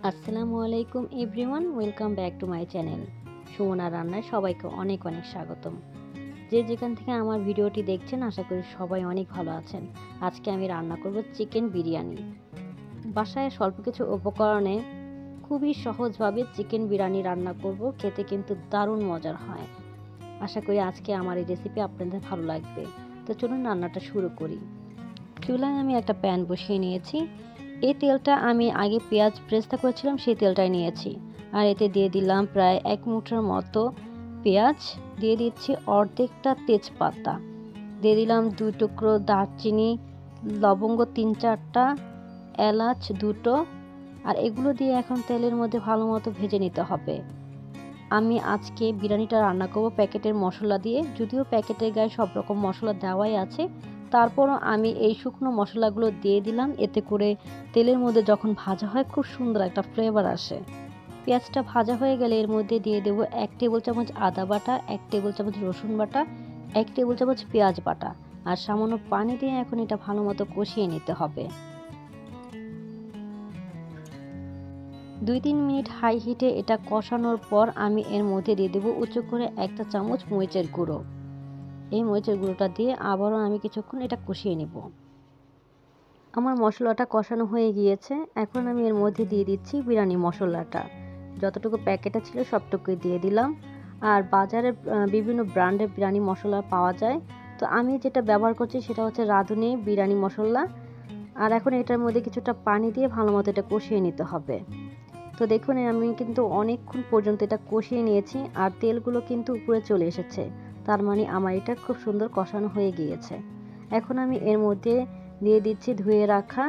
আসসালামু আলাইকুম everyone, welcome back to my channel সুমনার রান্নায় সবাইকে অনেক অনেক স্বাগতম। যে যেখান থেকে আমার ভিডিওটি দেখছেন আশা করি সবাই অনেক ভালো আছেন। আজকে আমি রান্না করব চিকেন বিরিয়ানি। বাসায় স্বল্প কিছু উপকরণে খুবই সহজভাবে চিকেন বিরিয়ানি রান্না করব, খেতে কিন্তু দারুণ মজার হয়। আশা করি আজকে আমার এই রেসিপি আপনাদের ভালো লাগবে। তো চলুন রান্নাটা শুরু করি। চুলায় আমি একটা প্যান বসিয়ে নিয়েছি। এই তেলটা আমি আগে পেঁয়াজ ব্রেস্তা করেছিলাম, সেই তেলটাই নিয়েছি। আর এতে দিয়ে দিলাম প্রায় 1 মুঠোর মতো পেঁয়াজ, দিয়ে দিচ্ছি অর্ধেকটা তেজপাতা, দিয়ে দিলাম 2 টুকরো দারচিনি, লবঙ্গ 3-4টা, এলাচ 2টো। আর এগুলো দিয়ে এখন তেলের মধ্যে ভালো মতো ভেজে নিতে হবে। আমি আজকে বিরিয়ানিটা রান্না করব প্যাকেটের মশলা দিয়ে, যদিও প্যাকেটের গায়ে সব রকম মশলা দেওয়াই আছে, তারপরও আমি এই শুকনো মশলাগুলো দিয়ে দিলাম। এতে করে তেলের মধ্যে যখন ভাজা হয় খুব সুন্দর একটা ফ্লেভার আসে। পেঁয়াজটা ভাজা হয়ে গেলে এর মধ্যে দিয়ে দেবো 1 টেবিল চামচ আদা বাটা, 1 টেবিল চামচ রসুন বাটা, 1 টেবিল চামচ পেঁয়াজ বাটা আর সামান্য পানি দিয়ে এখন এটা ভালো মতো কষিয়ে নিতে হবে। 2-3 মিনিট হাই হিটে এটা কষানোর পর আমি এর মধ্যে দিয়ে দেবো উঁচু করে 1 চামচ মরিচের গুঁড়ো। এই মরিচের গুঁড়োটা দিয়ে আবারও আমি কিছুক্ষণ এটা কষিয়ে নেব। আমার মশলাটা কষানো হয়ে গিয়েছে। এখন আমি এর মধ্যে দিয়ে দিচ্ছি বিরিয়ানি মশলাটা। যতটুকু প্যাকেটে ছিল সবটুকুই দিয়ে দিলাম। আর বাজারে বিভিন্ন ব্র্যান্ডের বিরিয়ানি মশলা পাওয়া যায়, তো আমি যেটা ব্যবহার করছি সেটা হচ্ছে রাঁধুনি বিরিয়ানি মশলা। আর এখন এটার মধ্যে কিছুটা পানি দিয়ে ভালো মতো এটা কষিয়ে নিতে হবে। তো দেখুন আমি কিন্তু অনেকক্ষণ পর্যন্ত এটা কষিয়ে নিয়েছি আর তেলগুলো কিন্তু উপরে চলে এসেছে, তার মানে আমার এটা খুব সুন্দর কষানো হয়ে গিয়েছে। এখন আমি এর মধ্যে দিয়ে দিচ্ছি ধুয়ে রাখা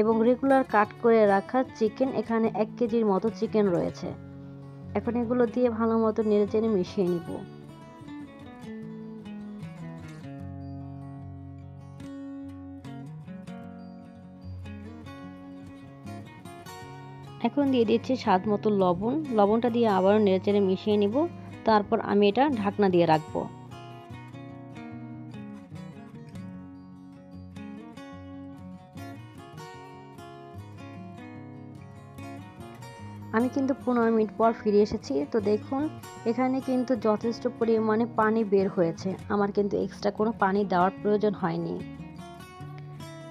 এবং রেগুলার কাট করে রাখা চিকেন। এখানে 1 কেজির মতো চিকেন রয়েছে। এখন এগুলো দিয়ে ভালো মতো নেড়েচেড়ে মিশিয়ে নিব। এখন দিয়ে দিচ্ছি স্বাদ মতো লবণ। লবণটা দিয়ে আবারও নেড়েচেড়ে মিশিয়ে নিব। তারপর আমি এটা ঢাকনা দিয়ে রাখবো। আমি কিন্তু 15 মিনিট পর ফিরে এসেছি। তো দেখুন এখানে কিন্তু যথেষ্ট পরিমাণে পানি বের হয়েছে, আমার কিন্তু এক্সট্রা কোনো পানি দেওয়ার প্রয়োজন হয়নি।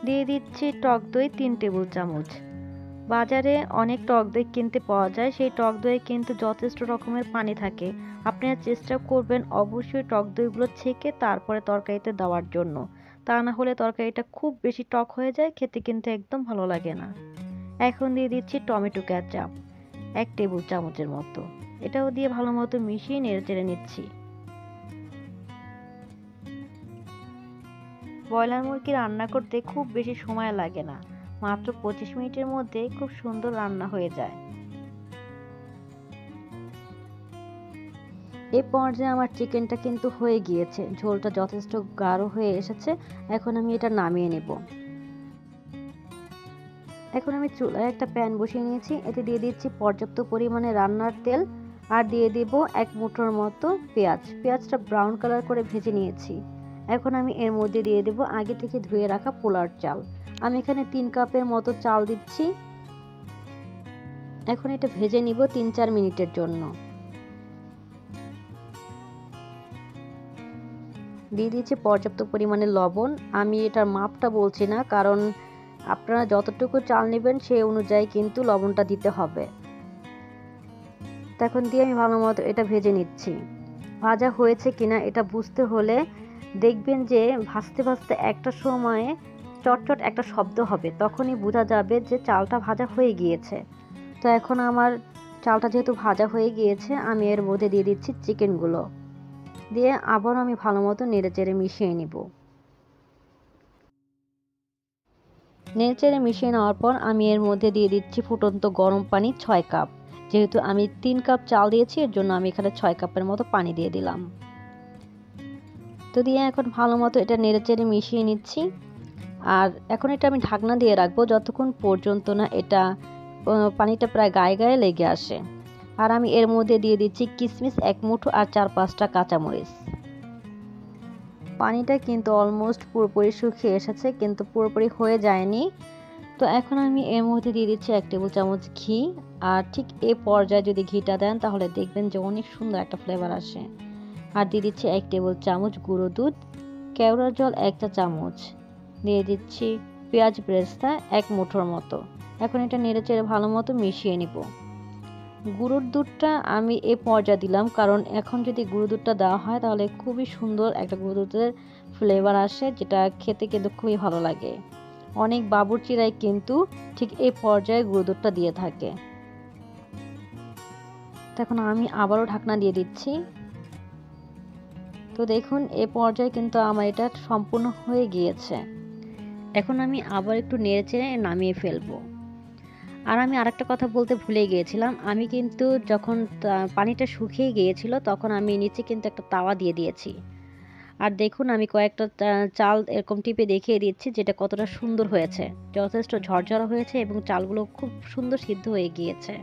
দিয়ে দিচ্ছি টক দই 3 টেবিল চামচ। বাজারে অনেক টক দই কিনতে পাওয়া যায়, সেই টক দইয়ে কিন্তু যথেষ্ট রকমের পানি থাকে। আপনারা চেষ্টা করবেন অবশ্যই টক দইগুলো ছেঁকে তারপরে তরকারিতে দেওয়ার জন্য, তা না হলে তরকারিটা খুব বেশি টক হয়ে যায়, খেতে কিন্তু একদম ভালো লাগে না। এখন দিয়ে দিচ্ছি টমেটো কেচাপ 1 টেবিল চামচের মতো। এটাও দিয়ে ভালো মতো মিশিয়ে নেড়েচেড়ে নিচ্ছি। ব্রয়লার মুরগি রান্না করতে খুব বেশি সময় লাগে না, মাত্র 25 মিনিটের মধ্যে খুব সুন্দর রান্না হয়ে যায়। এই পর্যায়ে আমার চিকেনটা কিন্তু হয়ে গিয়েছে, ঝোলটা যথেষ্ট গাঢ় হয়ে এসেছে। এখন আমি এটা নামিয়ে নেব। এখন আমি চুলায় একটা প্যান বসিয়ে নিয়েছি, এতে দিয়ে দিচ্ছি পর্যাপ্ত পরিমাণে রান্নার তেল আর দিয়ে দেব 1 মুঠোর মতো পেঁয়াজ। পেঁয়াজটা ব্রাউন কালার করে ভেজে নিয়েছি। এখন আমি এর মধ্যে দিয়ে দেব আগে থেকে ধুয়ে রাখা পোলার চাল। আমি এখানে 3 কাপের মতো চাল দিচ্ছি। এখন এটা ভেজে নিব 3-4 মিনিটের জন্য। দিয়ে দিচ্ছি পর্যাপ্ত পরিমাণে লবণ। আমি এটার মাপটা বলছি না, কারণ আপনারা যতটুকু চাল নেবেন সেই অনুযায়ী কিন্তু লবণটা দিতে হবে। এখন দিয়ে আমি ভালো মতো এটা ভেজে নিচ্ছি। ভাজা হয়েছে কিনা এটা বুঝতে হলে দেখবেন যে ভাজতে ভাজতে একটা সময়ে চটচট একটা শব্দ হবে, তখনই বোঝা যাবে যে চালটা ভাজা হয়ে গিয়েছে। তো এখন আমার চালটা যেহেতু ভাজা হয়ে গিয়েছে, আমি এর মধ্যে দিয়ে দিচ্ছি চিকেনগুলো, দিয়ে আবার আমি ভালো মতো নেড়েচেড়ে মিশিয়ে নিব। নেড়েচেড়ে মিশিয়ে নেওয়ার পর আমি এর মধ্যে দিয়ে দিচ্ছি ফুটন্ত গরম পানি 6 কাপ। যেহেতু আমি 3 কাপ চাল দিয়েছি, এর জন্য আমি এখানে 6 কাপের মতো পানি দিয়ে দিলাম। তো দিয়ে এখন ভালো মতো এটা নেড়েচেড়ে মিশিয়ে নিচ্ছি। আর এখন এটা আমি ঢাকনা দিয়ে রাখবো যতক্ষণ পর্যন্ত না এটা পানিটা প্রায় গায়ে গায়ে লেগে আসে। আর আমি এর মধ্যে দিয়ে দিচ্ছি কিশমিশ 1 মুঠো আর 4-5টা কাঁচামরিচ। পানিটা কিন্তু অলমোস্ট পুরোপুরি শুকিয়ে এসেছে, কিন্তু পুরোপুরি হয়ে যায়নি। তো এখন আমি এর মধ্যে দিয়ে দিচ্ছি 1 টেবিল চামচ ঘি। আর ঠিক এই পর্যায়ে যদি ঘিটা দেন তাহলে দেখবেন যে অনেক সুন্দর একটা ফ্লেভার আসে। আর দিয়ে দিচ্ছি 1 টেবিল চামচ গুঁড়ো দুধ, কেওড়ার জল 1 চা চামচ, দিয়ে দিচ্ছি পেঁয়াজ বেরেস্তা 1 মুঠোর মতো। এখন এটা নেড়েচেড়ে ভালো মতো মিশিয়ে নিব। গুঁড়োর দুধটা আমি এই পর্যায়ে দিলাম, কারণ এখন যদি গুঁড়ো দুধটা দেওয়া হয় তাহলে খুবই সুন্দর একটা গুঁড়ো দুধের ফ্লেভার আসে, যেটা খেতে কিন্তু খুবই ভালো লাগে। অনেক বাবুর্চিরাই কিন্তু ঠিক এই পর্যায়ে গুঁড়ো দুধটা দিয়ে থাকে। তো এখন আমি আবারও ঢাকনা দিয়ে দিচ্ছি। তো দেখুন এই পর্যায়ে কিন্তু আমার এটা সম্পূর্ণ হয়ে গিয়েছে। এখন আমি আবার একটু নেড়েচেড়ে নামিয়ে ফেলবো। আর আমি আরেকটা কথা বলতে ভুলে গিয়েছিলাম, আমি কিন্তু যখন পানিটা শুকিয়ে গিয়েছিল তখন আমি নিচে কিন্তু একটা তাওয়া দিয়ে দিয়েছি। আর দেখুন আমি কয়েকটা চাল এরকম টিপে দেখিয়ে দিচ্ছি যেটা কতটা সুন্দর হয়েছে, যথেষ্ট ঝরঝরা হয়েছে এবং চালগুলো খুব সুন্দর সিদ্ধ হয়ে গিয়েছে।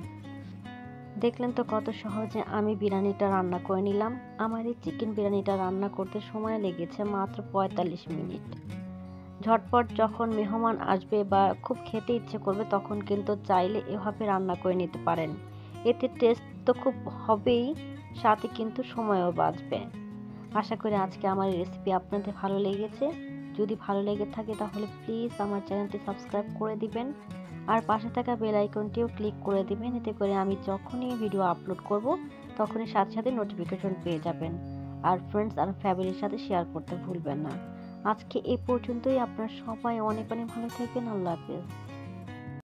দেখলেন তো কত সহজে আমি বিরিয়ানিটা রান্না করে নিলাম। আমার এই চিকেন বিরিয়ানিটা রান্না করতে সময় লেগেছে মাত্র 45 মিনিট। ঝটপট যখন মেহমান আসবে বা খুব খেতে ইচ্ছে করবে তখন কিন্তু চাইলে এভাবে রান্না করে নিতে পারেন। এতে টেস্ট তো খুব হবেই, সাথে কিন্তু সময়ও বাঁচবে। আশা করি আজকে আমার এই রেসিপি আপনাদের ভালো লেগেছে। যদি ভালো লেগে থাকে তাহলে প্লিজ আমার চ্যানেলটি সাবস্ক্রাইব করে দিবেন আর পাশে থাকা বেল আইকনটিও ক্লিক করে দিবেন। এতে করে আমি যখনই ভিডিও আপলোড করব তখনই সাথে সাথে নোটিফিকেশন পেয়ে যাবেন। আর ফ্রেন্ডস আর ফ্যামিলির সাথে শেয়ার করতে ভুলবেন না। আজকে এই পর্যন্তই। আপনারা সবাই অনেক অনেক ভালো থাকবেন। আল্লাহ হাফেজ।